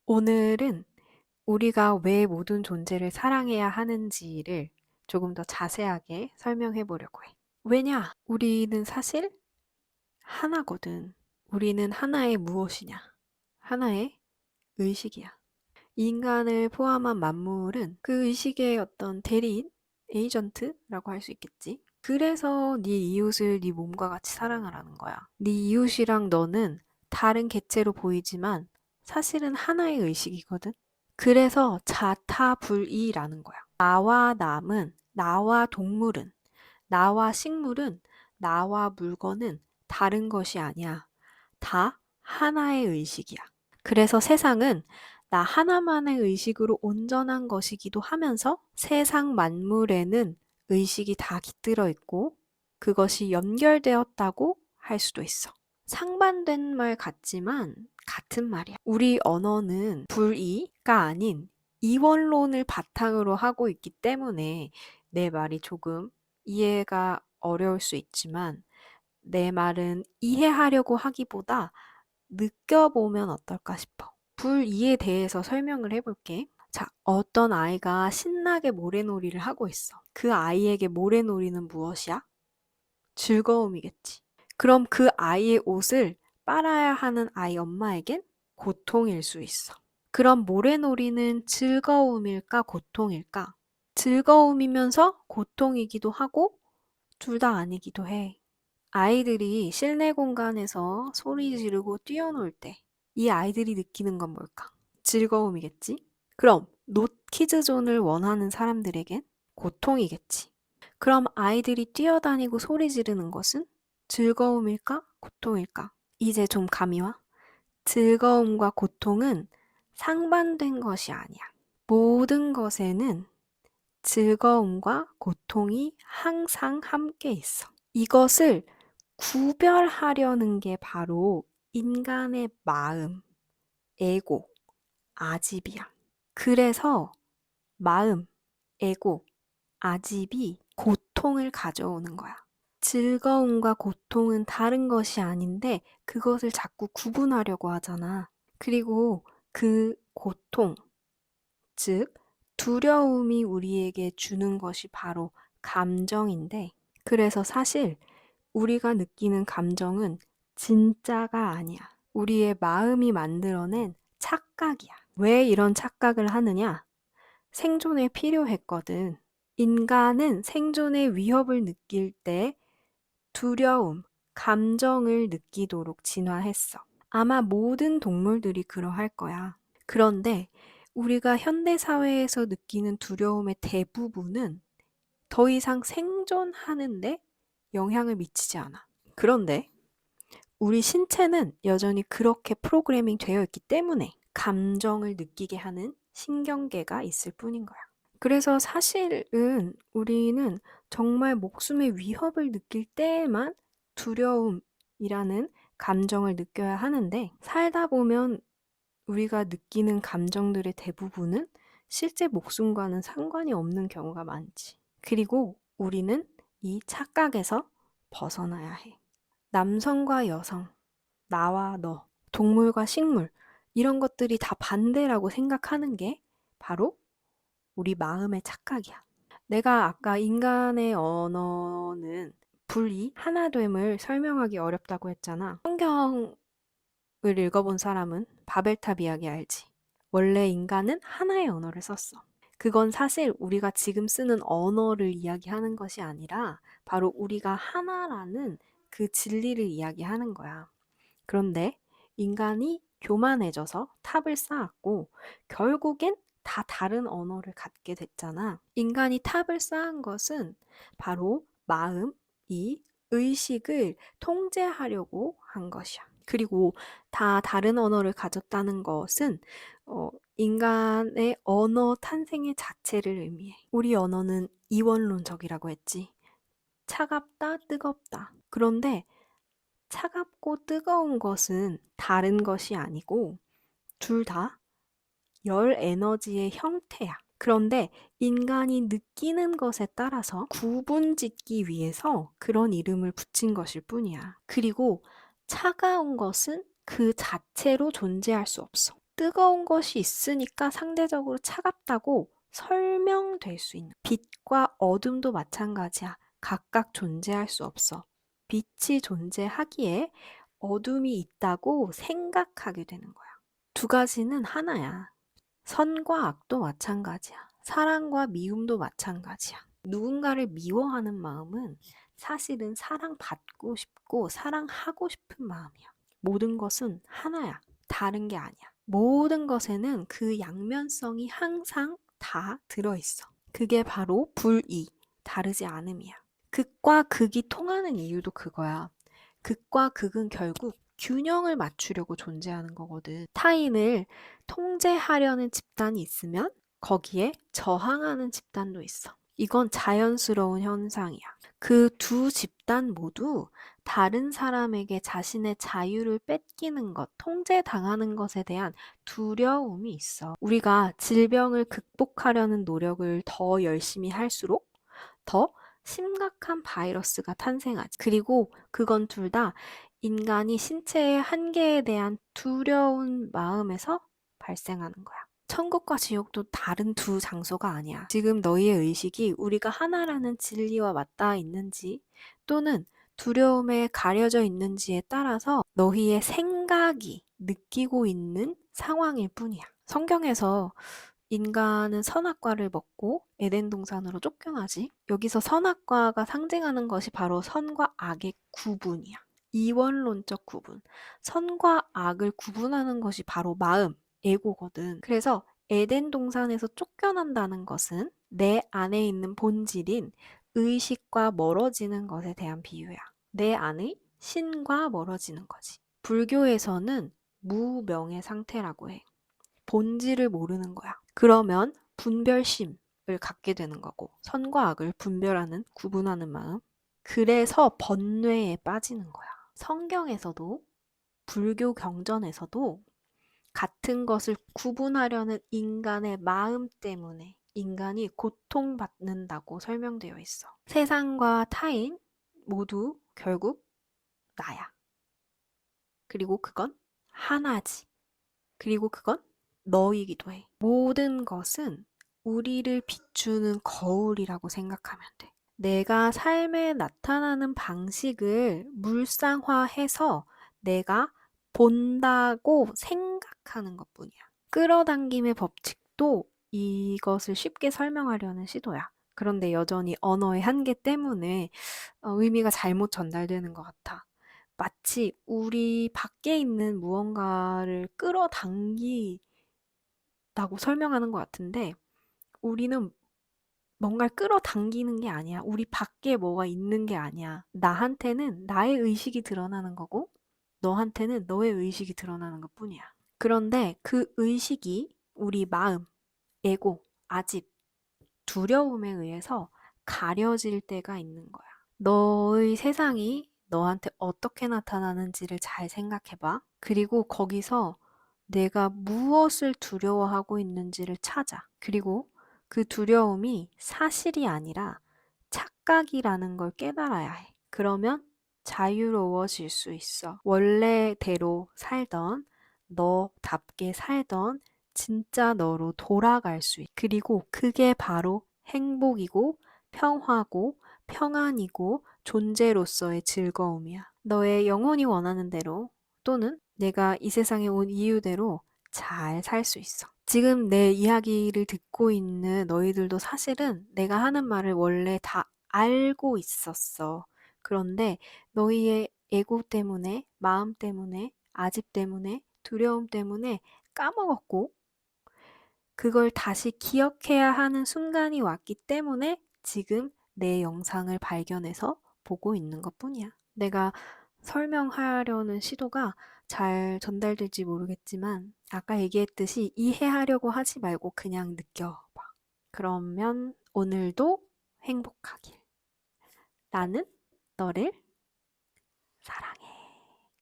오늘은 우리가 왜 모든 존재를 사랑해야 하는지를 조금 더 자세하게 설명해 보려고 해. 왜냐? 우리는 사실 하나거든. 우리는 하나의 무엇이냐? 하나의 의식이야. 인간을 포함한 만물은 그 의식의 어떤 대리인, 에이전트라고 할 수 있겠지. 그래서 네 이웃을 네 몸과 같이 사랑하라는 거야. 네 이웃이랑 너는 다른 객체로 보이지만 사실은 하나의 의식이거든. 그래서 자타불이라는 거야. 나와 남은, 나와 동물은, 나와 식물은, 나와 물건은 다른 것이 아니야. 다 하나의 의식이야. 그래서 세상은 나 하나만의 의식으로 온전한 것이기도 하면서 세상 만물에는 의식이 다 깃들어 있고 그것이 연결되었다고 할 수도 있어. 상반된 말 같지만 같은 말이야. 우리 언어는 불이가 아닌 이원론을 바탕으로 하고 있기 때문에 내 말이 조금 이해가 어려울 수 있지만 내 말은 이해하려고 하기보다 느껴보면 어떨까 싶어. 불이에 대해서 설명을 해볼게. 자, 어떤 아이가 신나게 모래놀이를 하고 있어. 그 아이에게 모래놀이는 무엇이야? 즐거움이겠지. 그럼 그 아이의 옷을 빨아야 하는 아이 엄마에겐 고통일 수 있어. 그럼 모래놀이는 즐거움일까, 고통일까? 즐거움이면서 고통이기도 하고 둘 다 아니기도 해. 아이들이 실내 공간에서 소리 지르고 뛰어놀 때 이 아이들이 느끼는 건 뭘까? 즐거움이겠지? 그럼 노키즈존을 원하는 사람들에겐 고통이겠지. 그럼 아이들이 뛰어다니고 소리 지르는 것은 즐거움일까? 고통일까? 이제 좀 감이 와? 즐거움과 고통은 상반된 것이 아니야. 모든 것에는 즐거움과 고통이 항상 함께 있어. 이것을 구별하려는 게 바로 인간의 마음, 에고, 아집이야. 그래서 마음, 에고, 아집이 고통을 가져오는 거야. 즐거움과 고통은 다른 것이 아닌데 그것을 자꾸 구분하려고 하잖아. 그리고 그 고통, 즉 두려움이 우리에게 주는 것이 바로 감정인데 그래서 사실 우리가 느끼는 감정은 진짜가 아니야. 우리의 마음이 만들어낸 착각이야. 왜 이런 착각을 하느냐? 생존에 필요했거든. 인간은 생존의 위협을 느낄 때 두려움, 감정을 느끼도록 진화했어. 아마 모든 동물들이 그러할 거야. 그런데 우리가 현대 사회에서 느끼는 두려움의 대부분은 더 이상 생존하는데 영향을 미치지 않아. 그런데 우리 신체는 여전히 그렇게 프로그래밍 되어 있기 때문에 감정을 느끼게 하는 신경계가 있을 뿐인 거야. 그래서 사실은 우리는 정말 목숨의 위협을 느낄 때에만 두려움이라는 감정을 느껴야 하는데 살다 보면 우리가 느끼는 감정들의 대부분은 실제 목숨과는 상관이 없는 경우가 많지. 그리고 우리는 이 착각에서 벗어나야 해. 남성과 여성, 나와 너, 동물과 식물, 이런 것들이 다 반대라고 생각하는 게 바로 우리 마음의 착각이야. 내가 아까 인간의 언어는 분리, 하나됨을 설명하기 어렵다고 했잖아. 성경을 읽어본 사람은 바벨탑 이야기 알지? 원래 인간은 하나의 언어를 썼어. 그건 사실 우리가 지금 쓰는 언어를 이야기하는 것이 아니라 바로 우리가 하나라는 그 진리를 이야기하는 거야. 그런데 인간이 교만해져서 탑을 쌓았고 결국엔 다 다른 언어를 갖게 됐잖아. 인간이 탑을 쌓은 것은 바로 마음, 이 의식을 통제하려고 한 것이야. 그리고 다 다른 언어를 가졌다는 것은 인간의 언어 탄생의 자체를 의미해. 우리 언어는 이원론적이라고 했지. 차갑다, 뜨겁다. 그런데 차갑고 뜨거운 것은 다른 것이 아니고 둘 다 열 에너지의 형태야. 그런데 인간이 느끼는 것에 따라서 구분 짓기 위해서 그런 이름을 붙인 것일 뿐이야. 그리고 차가운 것은 그 자체로 존재할 수 없어. 뜨거운 것이 있으니까 상대적으로 차갑다고 설명될 수 있는. 빛과 어둠도 마찬가지야. 각각 존재할 수 없어. 빛이 존재하기에 어둠이 있다고 생각하게 되는 거야. 두 가지는 하나야. 선과 악도 마찬가지야. 사랑과 미움도 마찬가지야. 누군가를 미워하는 마음은 사실은 사랑받고 싶고 사랑하고 싶은 마음이야. 모든 것은 하나야. 다른 게 아니야. 모든 것에는 그 양면성이 항상 다 들어있어. 그게 바로 불이, 다르지 않음이야. 극과 극이 통하는 이유도 그거야. 극과 극은 결국 균형을 맞추려고 존재하는 거거든. 타인을 통제하려는 집단이 있으면 거기에 저항하는 집단도 있어. 이건 자연스러운 현상이야. 그 두 집단 모두 다른 사람에게 자신의 자유를 뺏기는 것, 통제당하는 것에 대한 두려움이 있어. 우리가 질병을 극복하려는 노력을 더 열심히 할수록 더 심각한 바이러스가 탄생하지. 그리고 그건 둘 다 인간이 신체의 한계에 대한 두려운 마음에서 발생하는 거야. 천국과 지옥도 다른 두 장소가 아니야. 지금 너희의 의식이 우리가 하나라는 진리와 맞닿아 있는지 또는 두려움에 가려져 있는지에 따라서 너희의 생각이 느끼고 있는 상황일 뿐이야. 성경에서 인간은 선악과를 먹고 에덴 동산으로 쫓겨나지. 여기서 선악과가 상징하는 것이 바로 선과 악의 구분이야. 이원론적 구분. 선과 악을 구분하는 것이 바로 마음, 에고거든. 그래서 에덴 동산에서 쫓겨난다는 것은 내 안에 있는 본질인 의식과 멀어지는 것에 대한 비유야. 내 안의 신과 멀어지는 거지. 불교에서는 무명의 상태라고 해. 본질을 모르는 거야. 그러면 분별심을 갖게 되는 거고, 선과 악을 분별하는, 구분하는 마음. 그래서 번뇌에 빠지는 거야. 성경에서도, 불교 경전에서도 같은 것을 구분하려는 인간의 마음 때문에 인간이 고통받는다고 설명되어 있어. 세상과 타인 모두 결국 나야. 그리고 그건 하나지. 그리고 그건 너이기도 해. 모든 것은 우리를 비추는 거울이라고 생각하면 돼. 내가 삶에 나타나는 방식을 물상화해서 내가 본다고 생각하는 것뿐이야. 끌어당김의 법칙도 이것을 쉽게 설명하려는 시도야. 그런데 여전히 언어의 한계 때문에 의미가 잘못 전달되는 것 같아. 마치 우리 밖에 있는 무언가를 끌어당기다고 설명하는 것 같은데 우리는 뭔가를 끌어당기는 게 아니야. 우리 밖에 뭐가 있는 게 아니야. 나한테는 나의 의식이 드러나는 거고 너한테는 너의 의식이 드러나는 것뿐이야. 그런데 그 의식이 우리 마음, 에고, 아집, 두려움에 의해서 가려질 때가 있는 거야. 너의 세상이 너한테 어떻게 나타나는지를 잘 생각해봐. 그리고 거기서 내가 무엇을 두려워하고 있는지를 찾아. 그리고 그 두려움이 사실이 아니라 착각이라는 걸 깨달아야 해. 그러면 자유로워질 수 있어. 원래대로 살던, 너답게 살던 진짜 너로 돌아갈 수 있어. 그리고 그게 바로 행복이고 평화고 평안이고 존재로서의 즐거움이야. 너의 영혼이 원하는 대로 또는 내가 이 세상에 온 이유대로 잘 살 수 있어. 지금 내 이야기를 듣고 있는 너희들도 사실은 내가 하는 말을 원래 다 알고 있었어. 그런데 너희의 에고 때문에, 마음 때문에, 아집 때문에, 두려움 때문에 까먹었고, 그걸 다시 기억해야 하는 순간이 왔기 때문에 지금 내 영상을 발견해서 보고 있는 것 뿐이야. 내가 설명하려는 시도가 잘 전달될지 모르겠지만 아까 얘기했듯이 이해하려고 하지 말고 그냥 느껴봐. 그러면 오늘도 행복하길. 나는 너를 사랑해.